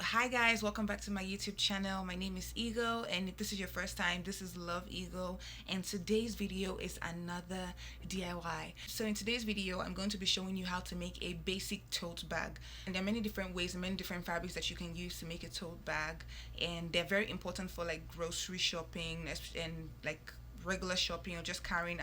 Hi guys, welcome back to my YouTube channel. My name is Ego, and if this is your first time, this is Love Ego, and today's video is another DIY. So in today's video, I'm going to be showing you how to make a basic tote bag. And there are many different ways and many different fabrics that you can use to make a tote bag, and they're very important for like grocery shopping and like regular shopping or just carrying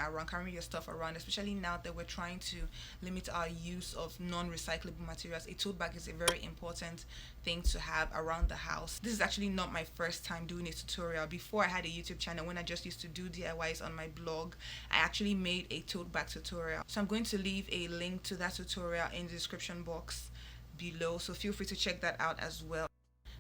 your stuff around, especially now that we're trying to limit our use of non-recyclable materials. A tote bag is a very important thing to have around the house. This is actually not my first time doing a tutorial. Before I had a YouTube channel, when I just used to do DIYs on my blog, I actually made a tote bag tutorial. So I'm going to leave a link to that tutorial in the description box below, so feel free to check that out as well.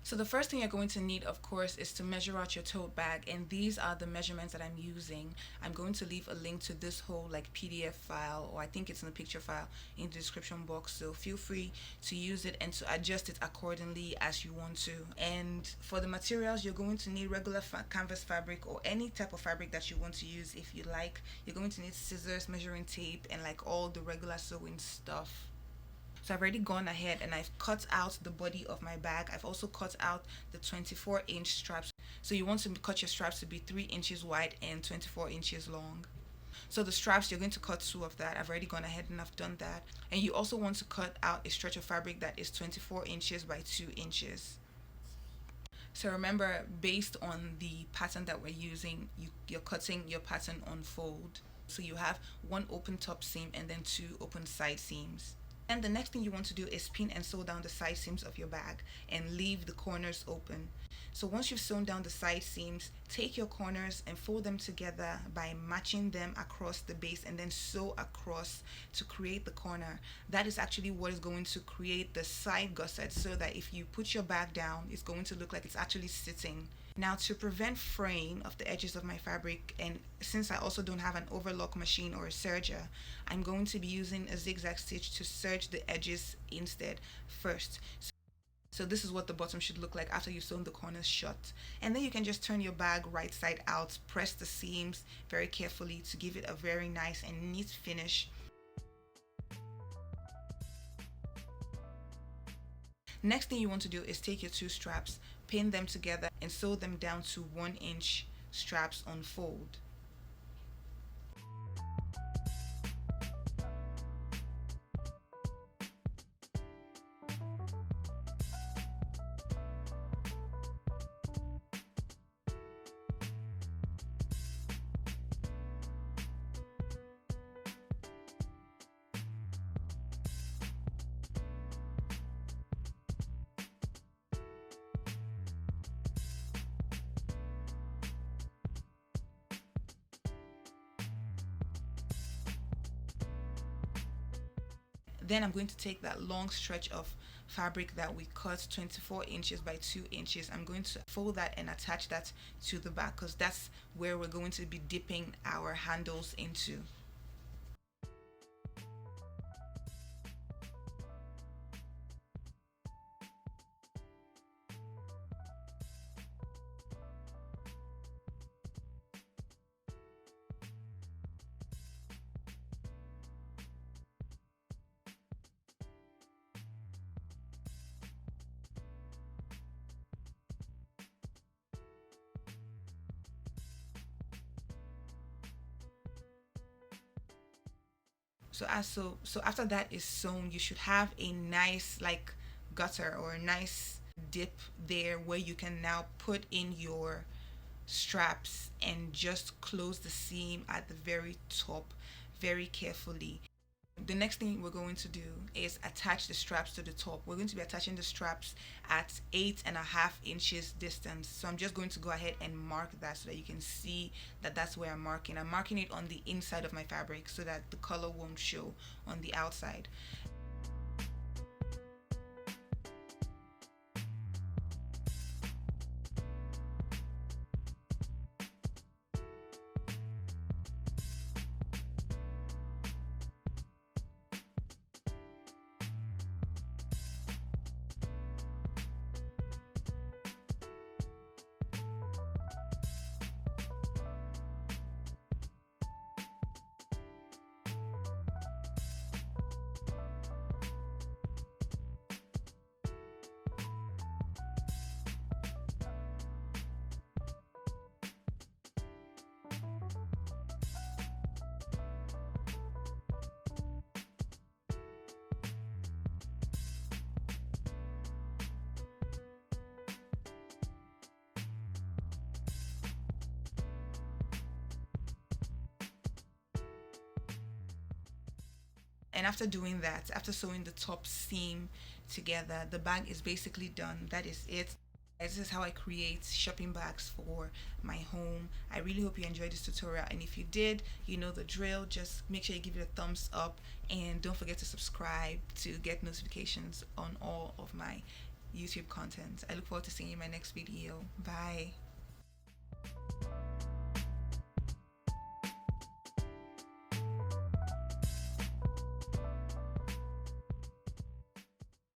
So the first thing you're going to need, of course, is to measure out your tote bag, and these are the measurements that I'm using. I'm going to leave a link to this whole like PDF file, or I think it's in the picture file, in the description box, so feel free to use it and to adjust it accordingly as you want to. And for the materials, you're going to need regular canvas fabric or any type of fabric that you want to use. If you like, you're going to need scissors, measuring tape, and like all the regular sewing stuff. So I've already gone ahead and I've cut out the body of my bag. I've also cut out the 24-inch straps. So you want to cut your straps to be 3 inches wide and 24 inches long. So the straps, you're going to cut 2 of that. I've already gone ahead and I've done that. And you also want to cut out a stretch of fabric that is 24 inches by 2 inches. So remember, based on the pattern that we're using, you're cutting your pattern on fold. So you have 1 open top seam and then 2 open side seams. And the next thing you want to do is pin and sew down the side seams of your bag and leave the corners open. So once you've sewn down the side seams, take your corners and fold them together by matching them across the base and then sew across to create the corner. That is actually what is going to create the side gusset, so that if you put your bag down, it's going to look like it's actually sitting. Now, to prevent fraying of the edges of my fabric, and since I also don't have an overlock machine or a serger, I'm going to be using a zigzag stitch to serge the edges instead first. So this is what the bottom should look like after you've sewn the corners shut. And then you can just turn your bag right side out, press the seams very carefully to give it a very nice and neat finish. Next thing you want to do is take your 2 straps, pin them together and sew them down to 1-inch straps on fold. Then I'm going to take that long stretch of fabric that we cut 24 inches by 2 inches. I'm going to fold that and attach that to the back, because that's where we're going to be dipping our handles into. So after that is sewn, you should have a nice like gutter or a nice dip there where you can now put in your straps and just close the seam at the very top very carefully. The next thing we're going to do is attach the straps to the top. We're going to be attaching the straps at 8.5 inches distance. So I'm just going to go ahead and mark that so that you can see that that's where I'm marking. I'm marking it on the inside of my fabric so that the color won't show on the outside. And after doing that, after sewing the top seam together, the bag is basically done. That is it. This is how I create shopping bags for my home. I really hope you enjoyed this tutorial, and if you did, you know the drill. Just make sure you give it a thumbs up, and don't forget to subscribe to get notifications on all of my YouTube content. I look forward to seeing you in my next video. Bye.